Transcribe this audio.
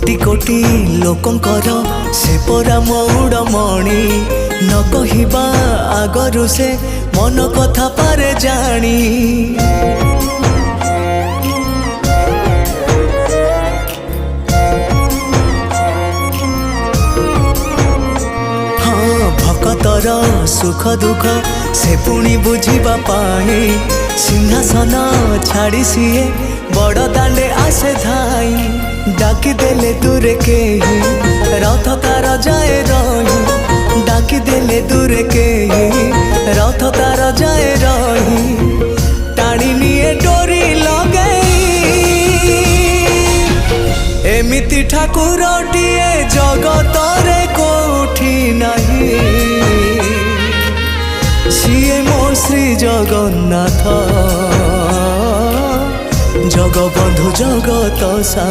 कोटि कोटि लोकंकर से परा मौड़मणि न कहिबा आगरु से मन कथा पारे जानी। भक्तर सुख दुख से पुणी बुझिबा पाई सिंहासन छाड़ी सीए बड़ दांडे आसे धाई। डाकी देले दूरे के रथ तार जाए रही डाकी देले दूरे के रथ तार जाए रही टाणी निये डोरी लगई। एमिति ठाकुरटिए जगतरे कोठी नहीं सिए मोर श्री जगन्नाथ जगबंधु जगत सा।